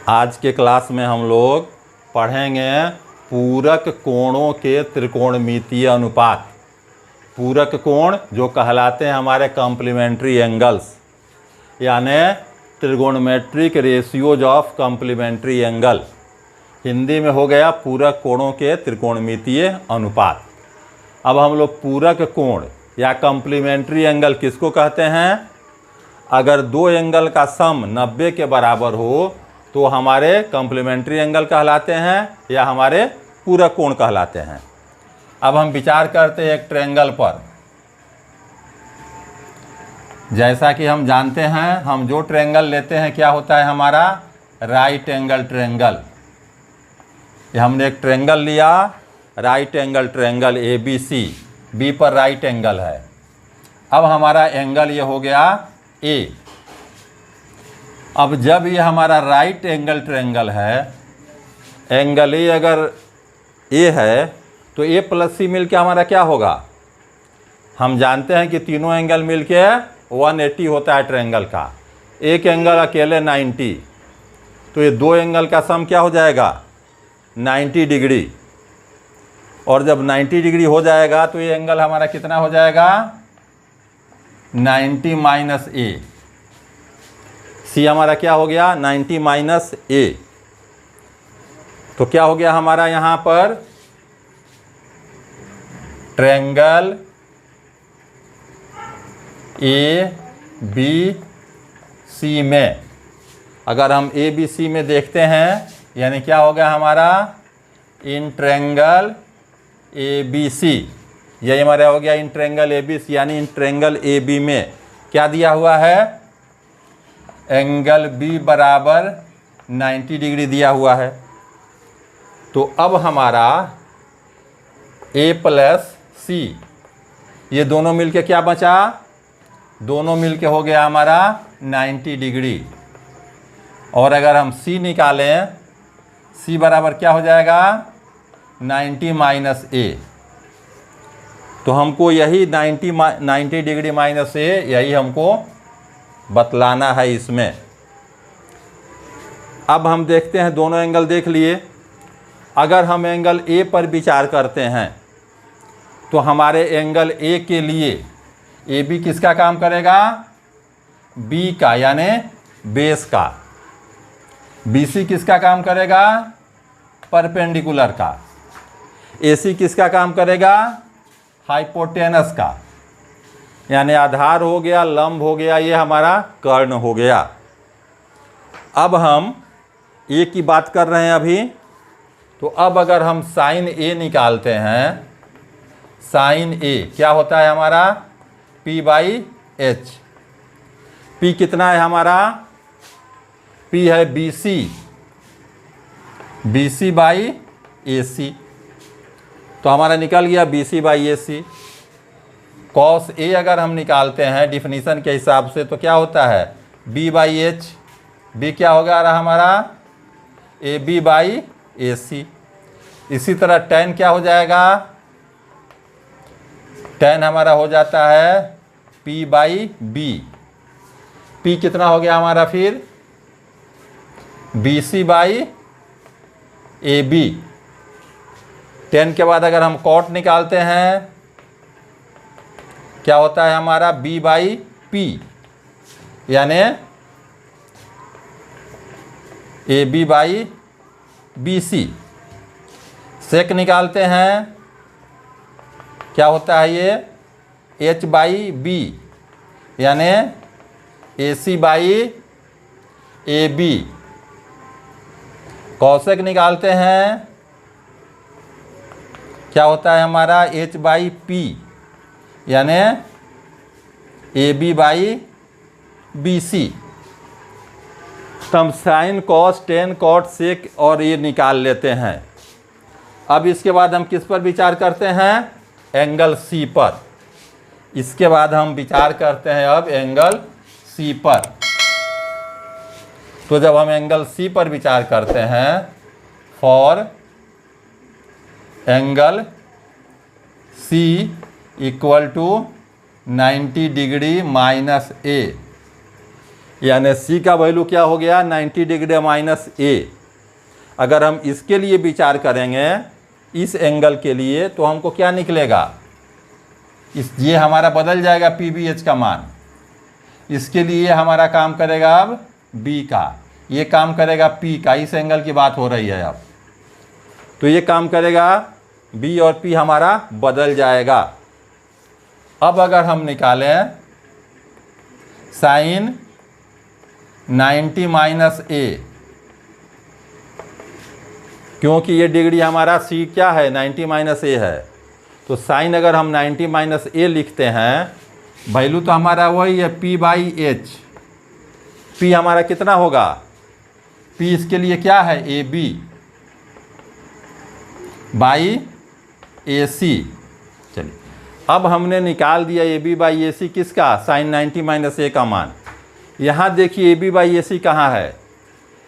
आज के क्लास में हम लोग पढ़ेंगे पूरक कोणों के त्रिकोणमितीय अनुपात। पूरक कोण जो कहलाते हैं हमारे कॉम्प्लीमेंट्री एंगल्स, यानी trigonometric ratios of complementary angle. Hindi में हो गया पूरक कोणों के त्रिकोणमितीय अनुपात। अब हम लोग पूरक कोण या कॉम्प्लीमेंट्री एंगल किसको कहते हैं? अगर दो एंगल का सम 90 के बराबर हो तो हमारे कॉम्प्लीमेंट्री एंगल कहलाते हैं या हमारे पूरक कोण कहलाते हैं। अब हम विचार करते हैं एक ट्रायंगल पर। जैसा कि हम जानते हैं, हम जो ट्रायंगल लेते हैं क्या होता है हमारा? Right angle triangle. हमने एक ट्रायंगल लिया, right angle triangle ABC, B पर राइट एंगल है। अब हमारा एंगल ये हो गया A। अब जब ये हमारा राइट एंगल ट्रायंगल है, एंगल A अगर A है तो A प्लस C मिल के हमारा क्या होगा? हम जानते हैं कि तीनों एंगल मिल के 180 होता है ट्रायंगल का। एक एंगल अकेले 90, तो ये दो एंगल का सम क्या हो जाएगा? 90 डिग्री। और जब 90 डिग्री हो जाएगा तो ये एंगल हमारा कितना हो जाएगा? 90 माइनस A। C हमारा क्या हो गया? 90 माइनस A। तो क्या हो गया हमारा यहाँ पर? ट्रायंगल ABC में, अगर हम ABC में देखते हैं, यानी क्या हो गया हमारा? इन ट्रायंगल ABC, यही हमारा हो गया इन ट्रायंगल ABC, यानी इन ट्रायंगल AB में क्या दिया हुआ है? एंगल B बराबर 90 डिग्री दिया हुआ है। तो अब हमारा A प्लस C, ये दोनों मिलके क्या बचा? दोनों मिलके हो गया हमारा 90 डिग्री। और अगर हम C निकालें, C बराबर क्या हो जाएगा? 90 माइनस A। तो हमको यही 90 डिग्री माइनस A, यही हमको बतलाना है इसमें। अब हम देखते हैं, दोनों एंगल देख लिए। अगर हम एंगल A पर विचार करते हैं तो हमारे एंगल A के लिए AB किसका काम करेगा? B का, यानी बेस का। BC किसका काम करेगा? परपेंडिकुलर का। AC किसका काम करेगा? हाइपोटेनस का, यानी आधार हो गया, लंब हो गया, ये हमारा कर्ण हो गया। अब हम A की बात कर रहे हैं अभी। तो अब अगर हम साइन A निकालते हैं, साइन A क्या होता है हमारा? P/H। P कितना है हमारा? P है BC/AC। तो हमारा निकल गया BC/AC। cos A अगर हम निकालते हैं डिफिनीशन के हिसाब से तो क्या होता है? B/H। B क्या होगा हमारा? AB/AC। इसी तरह tan क्या हो जाएगा? tan हमारा हो जाता है P/B। P कितना हो गया हमारा फिर? BC/AB। tan के बाद अगर हम cot निकालते हैं, क्या होता है हमारा? B/P, यानी AB/BC। sec निकालते हैं, क्या होता है ये? H/B, यानी AC/AB। cosec निकालते हैं, क्या होता है हमारा? H/P, यानी AB/BC। तो हम साइन, कॉस, टेन, कॉट, सेक और ये निकाल लेते हैं। अब इसके बाद हम किस पर विचार करते हैं? एंगल C पर। इसके बाद हम विचार करते हैं अब एंगल C पर। तो जब हम एंगल C पर विचार करते हैं, for angle C equal to 90 degree minus A, यानी सी का वैल्यू क्या हो गया 90 डिग्री माइनस ए। अगर हम इसके लिए विचार करेंगे इस एंगल के लिए तो हमको क्या निकलेगा, ये हमारा बदल जाएगा पी बी एच का मान। इसके लिए हमारा काम करेगा अब बी का, ये काम करेगा पी का। इस एंगल की बात हो रही है अब, तो ये काम करेगा बी और पी हमारा बदल जाएगा। अब अगर हम निकालें साइन 90 माइनस ए, क्योंकि ये डिग्री हमारा सी क्या है 90 माइनस ए है, तो साइन अगर हम 90 माइनस ए लिखते हैं, वैल्यू तो हमारा वही है पी बाई एच। पी हमारा कितना होगा, पी इसके लिए क्या है ए बी बाई ए सी। चलिए अब हमने निकाल दिया ए बी बाई ए सी किसका, साइन 90 माइनस ए का मान। यहाँ देखिए ए बी बाई ए सी कहाँ है,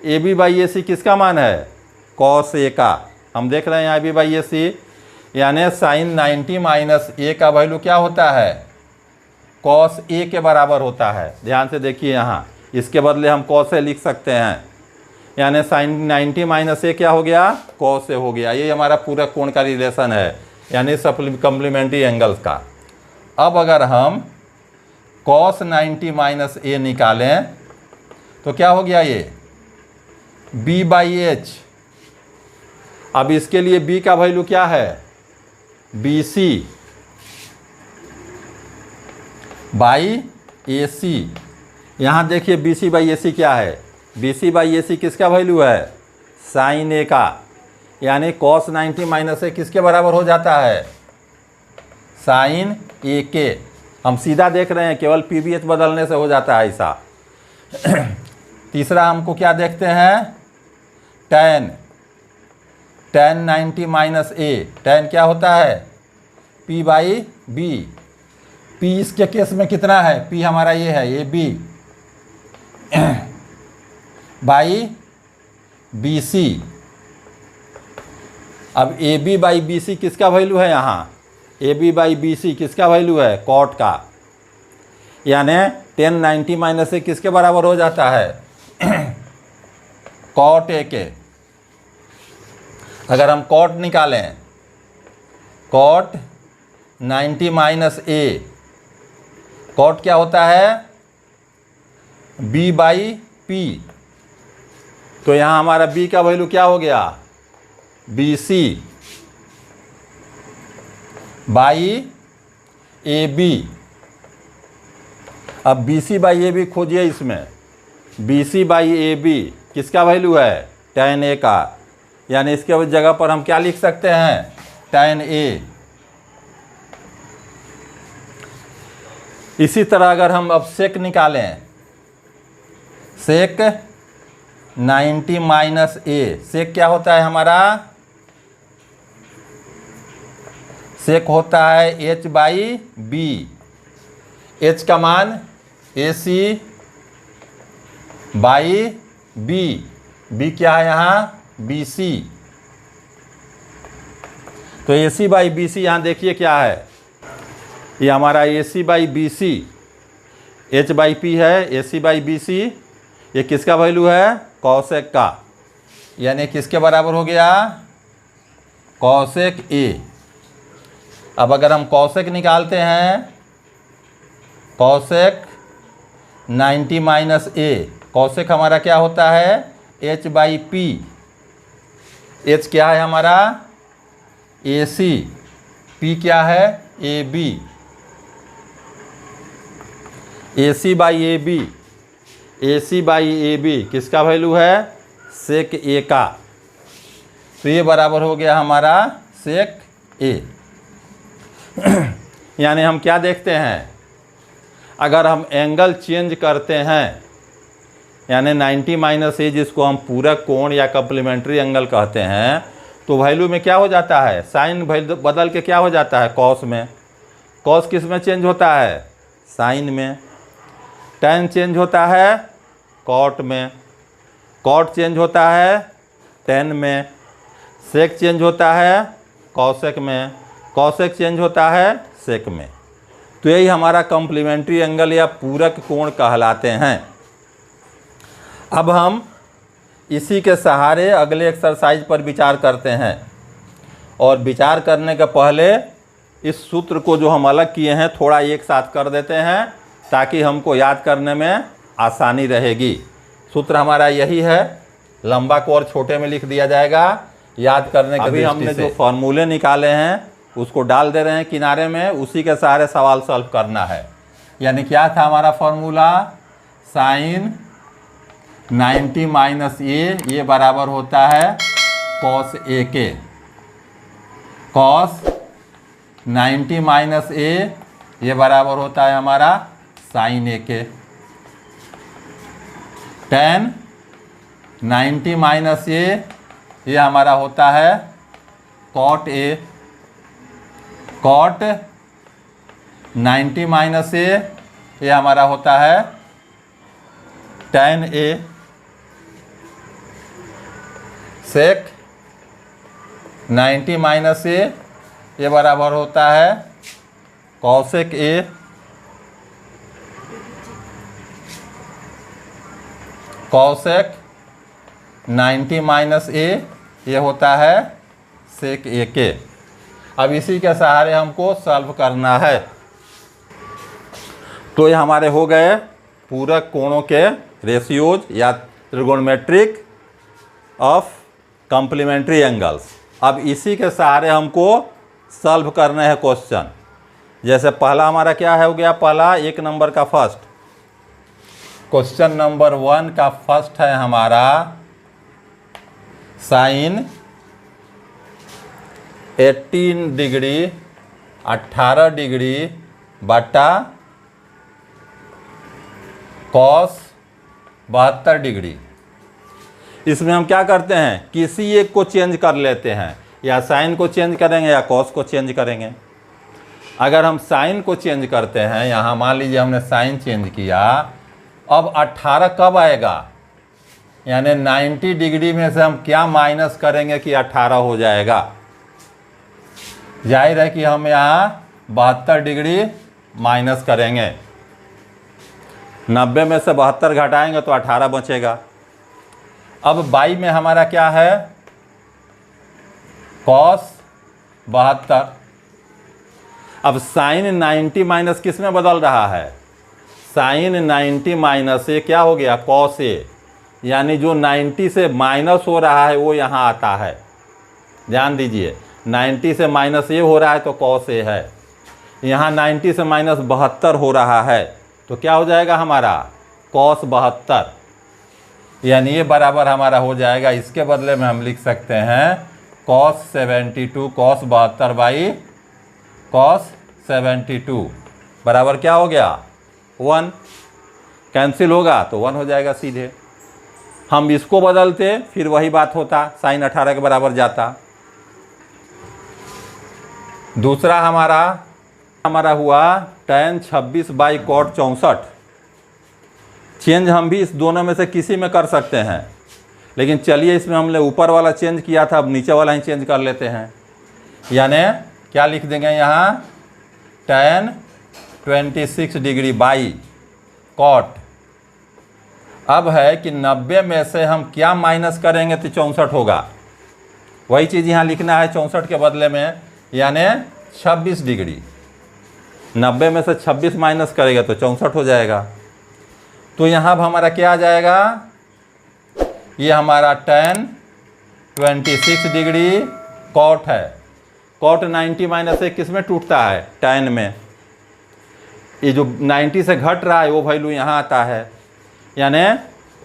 ए बी बाई ए सी किसका मान है, कॉस ए का। हम देख रहे हैं यहाँ ए बी बाई ए सी, यानी साइन 90 माइनस ए का वैल्यू क्या होता है, कॉस ए के बराबर होता है। ध्यान से देखिए यहाँ, इसके बदले हम कॉस ए लिख सकते हैं, यानी साइन 90 माइनस ए क्या हो गया, कॉस ए हो गया। ये हमारा पूरा कोण का रिलेशन है, यानी कम्प्लीमेंट्री एंगल्स का। अब अगर हम कॉस 90 माइनस ए निकालें तो क्या हो गया, ये बी बाई एच। अब इसके लिए बी का वैल्यू क्या है, बी सी बाई ए सी। यहाँ देखिए बी सी बाई ए सी क्या है, बी सी बाई ए सी किसका वैल्यू है, साइन ए का। यानी कॉस 90 माइनस ए किसके बराबर हो जाता है, साइन ए के। हम सीधा देख रहे हैं, केवल पी बी एच बदलने से हो जाता है ऐसा। तीसरा हमको क्या देखते हैं, टेन 90 माइनस ए। टेन क्या होता है, पी बाई बी। पी इसके केस में कितना है, पी हमारा ये है A B by B C. अब A B by B C किसका वैल्यू है, यहाँ A B by B C किसका वैल्यू है, कॉट का। यानी 10 90 माइनस ए किसके बराबर हो जाता है, कॉट ए के। अगर हम कॉट निकालें, कॉट 90 माइनस ए, कॉट क्या होता है, बी बाई पी। तो यहाँ हमारा बी का वैल्यू क्या हो गया, B C by A B. अब B C by A B खोजिए, इसमें B C by A B किसका वैल्यू है, tan ए का। यानी इसके जगह पर हम क्या लिख सकते हैं, tan ए। इसी तरह अगर हम अब सेक निकालें, सेक 90 माइनस ए, सेक क्या होता है हमारा, सेक होता है एच बाई बी। एच का मान ए सी बाई बी। बी क्या है यहाँ, बी सी। तो ए सी बाई बी सी यहाँ देखिए क्या है, ये हमारा A C by B C, H by P है, ए सी बाई बी सी। ये किसका वैल्यू है, कॉसेक का। यानी किसके बराबर हो गया, कॉसेक ए। अब अगर हम कॉसेक निकालते हैं, कॉसेक 90 माइनस ए, कॉसेक हमारा क्या होता है, एच बाई पी। एच क्या है हमारा, ए सी। पी क्या है, A B. A C by A B, A C by A B किसका वैल्यू है, सेक ए का। तो ये बराबर हो गया हमारा सेक ए। यानी हम क्या देखते हैं, अगर हम एंगल चेंज करते हैं, यानी 90 माइनस ए जिसको हम पूरक कोण या कम्प्लीमेंट्री एंगल कहते हैं, तो वैल्यू में क्या हो जाता है, साइन बदल के क्या हो जाता है, कॉस में। कॉस किस में चेंज होता है, साइन में। टेन चेंज होता है कॉट में, कॉट चेंज होता है टेन में, सेक चेंज होता है कॉसेक में, कॉसेक चेंज होता है सेक में। तो यही हमारा कॉम्प्लीमेंट्री एंगल या पूरक कोण कहलाते हैं। अब हम इसी के सहारे अगले एक्सरसाइज पर विचार करते हैं, और विचार करने के पहले इस सूत्र को जो हम अलग किए हैं थोड़ा एक साथ कर देते हैं ताकि हमको याद करने में आसानी रहेगी। सूत्र हमारा यही है, लंबा को और छोटे में लिख दिया जाएगा याद करने के। अभी हमने जो फॉर्मूले निकाले हैं उसको डाल दे रहे हैं किनारे में, उसी के सहारे सवाल सॉल्व करना है। यानी क्या था हमारा फॉर्मूला, साइन 90 माइनस ए, ये बराबर होता है कॉस ए के। कॉस 90 माइनस ए, ये बराबर होता है हमारा साइन ए के। टेन 90 माइनस ए, ये हमारा होता है कॉट ए। कॉट 90 माइनस ए, ये हमारा होता है टेन ए। सेक 90 माइनस ए, ये बराबर होता है कॉसेक ए। कॉसेक 90 माइनस ए, ये होता है सेक ए के। अब इसी के सहारे हमको सॉल्व करना है। तो ये हमारे हो गए पूरक कोणों के रेशियोज या ट्रिगोनोमेट्रिक ऑफ कॉम्प्लीमेंट्री एंगल्स। अब इसी के सहारे हमको सॉल्व करने हैं क्वेश्चन। जैसे पहला हमारा क्या है हो गया, पहला 1 नंबर का फर्स्ट क्वेश्चन नंबर 1 का फर्स्ट है हमारा साइन 18 डिग्री 18 डिग्री बटा कॉस 72 डिग्री। इसमें हम क्या करते हैं, किसी एक को चेंज कर लेते हैं, या साइन को चेंज करेंगे या कॉस को चेंज करेंगे। अगर हम साइन को चेंज करते हैं, यहाँ मान लीजिए हमने साइन चेंज किया, अब 18 कब आएगा, यानी 90 डिग्री में से हम क्या माइनस करेंगे कि 18 हो जाएगा। जाहिर है कि हम यहाँ 72 डिग्री माइनस करेंगे, 90 में से 72 घटाएंगे तो 18 बचेगा। अब बाई में हमारा क्या है, कॉस 72। अब साइन 90 माइनस किस में बदल रहा है, साइन 90 माइनस ए क्या हो गया, कॉस ए। यानी जो 90 से माइनस हो रहा है वो यहाँ आता है। ध्यान दीजिए, 90 से माइनस ए हो रहा है तो कॉस ए है। यहाँ 90 से माइनस 72 हो रहा है तो क्या हो जाएगा हमारा, कॉस 72। यानी ये बराबर हमारा हो जाएगा, इसके बदले में हम लिख सकते हैं कॉस 72, कॉस 72 बाई कॉस 72 बराबर क्या हो गया, 1। कैंसिल होगा तो 1 हो जाएगा सीधे। हम इसको बदलते फिर वही बात होता, साइन 18 के बराबर जाता। दूसरा हमारा हुआ tan 26 बाई कॉट 64। चेंज हम भी इस दोनों में से किसी में कर सकते हैं, लेकिन चलिए इसमें हमने ऊपर वाला चेंज किया था, अब नीचे वाला ही चेंज कर लेते हैं। यानी क्या लिख देंगे यहाँ, tan 26 डिग्री बाई कॉट। अब है कि 90 में से हम क्या माइनस करेंगे तो 64 होगा। वही चीज़ यहाँ लिखना है 64 के बदले में, यानी 26 डिग्री। 90 में से 26 माइनस करेगा तो 64 हो जाएगा। तो यहाँ अब हमारा क्या आ जाएगा, ये हमारा tan 26 डिग्री कॉट है। कॉट 90 माइनस से किस में टूटता है, tan में। ये जो 90 से घट रहा है वो वैल्यू यहाँ आता है, यानी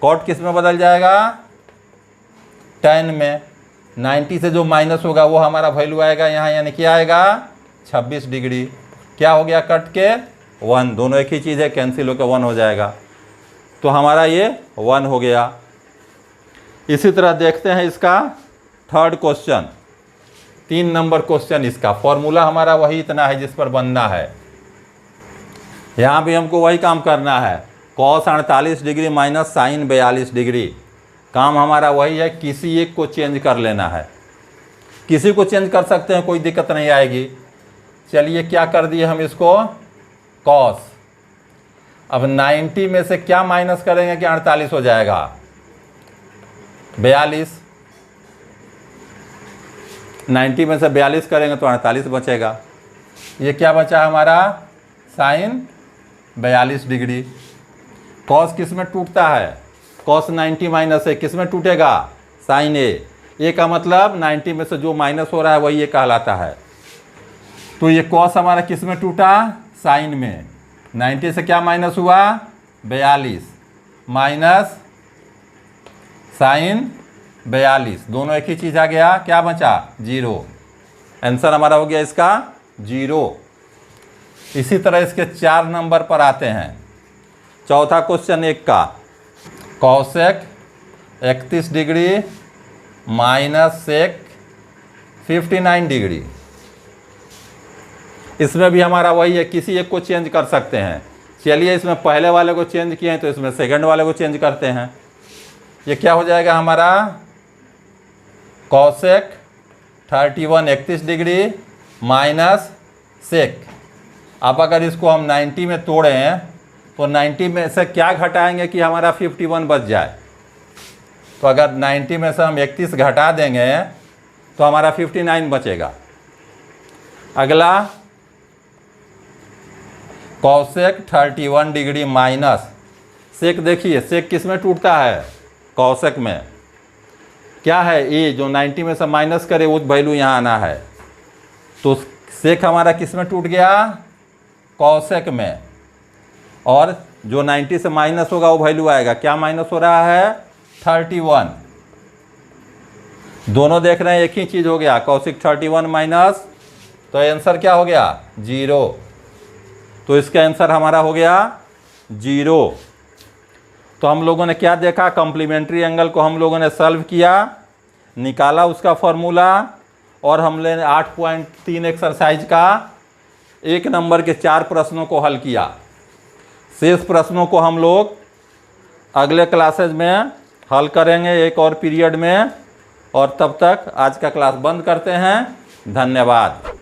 कॉट किस में बदल जाएगा, tan में। 90 से जो माइनस होगा वो हमारा वैल्यू आएगा यहाँ, यानी क्या आएगा, 26 डिग्री। क्या हो गया, कट के 1, दोनों एक ही चीज़ है, कैंसिल होकर 1 हो जाएगा। तो हमारा ये 1 हो गया। इसी तरह देखते हैं इसका थर्ड क्वेश्चन, 3 नंबर क्वेश्चन। इसका फॉर्मूला हमारा वही इतना है जिस पर बनना है। यहाँ भी हमको वही काम करना है, cos 48 degree minus sine 42 degree. काम हमारा वही है, किसी एक को चेंज कर लेना है। किसी को चेंज कर सकते हैं, कोई दिक्कत नहीं आएगी। चलिए क्या कर दिए हम इसको, कॉस। अब 90 में से क्या माइनस करेंगे कि 48 हो जाएगा, 42, 90 में से 42 करेंगे तो 48 बचेगा। ये क्या बचा हमारा? Sign 42 degree. कॉस किस में टूटता है? कॉस 90 माइनस ए किस में टूटेगा? साइन ए। ए का मतलब 90 में से जो माइनस हो रहा है वही ये कहलाता है। तो ये कॉस हमारा किस में टूटा? साइन में। 90 से क्या माइनस हुआ? 42 माइनस साइन 42, दोनों एक ही चीज़ आ गया। क्या बचा? 0। आंसर हमारा हो गया इसका 0। इसी तरह इसके 4 नंबर पर आते हैं। चौथा क्वेश्चन 1 का, cosec 31 degree minus sec 59 degree. इसमें भी हमारा वही है, किसी एक को चेंज कर सकते हैं। चलिए इसमें पहले वाले को चेंज किए हैं तो इसमें सेकंड वाले को चेंज करते हैं। ये क्या हो जाएगा हमारा? Cosec 31 degree minus sec. अब अगर इसको हम 90 में तोड़ें तो 90 में से क्या घटाएंगे कि हमारा 51 बच जाए? तो अगर 90 में से हम 31 घटा देंगे तो हमारा 59 बचेगा। अगला कॉसेक 31 डिग्री माइनस सेक। देखिए सेक किस में टूटता है? कॉसेक में। क्या है? ए। जो 90 में से माइनस करे वो वैल्यू यहाँ आना है। तो सेक हमारा किस में टूट गया? कॉसेक में। और जो 90 से माइनस होगा वो वैल्यू आएगा। क्या माइनस हो रहा है? 31। दोनों देख रहे हैं एक ही चीज़ हो गया। कॉसेक 31 माइनस, तो आंसर क्या हो गया? 0। तो इसका आंसर हमारा हो गया 0। तो हम लोगों ने क्या देखा? कॉम्प्लीमेंट्री एंगल को हम लोगों ने सॉल्व किया, निकाला उसका फॉर्मूला, और हमने 8.3 एक्सरसाइज का 1 नंबर के 4 प्रश्नों को हल किया। शेष प्रश्नों को हम लोग अगले क्लासेज में हल करेंगे एक और पीरियड में। और तब तक आज का क्लास बंद करते हैं। धन्यवाद।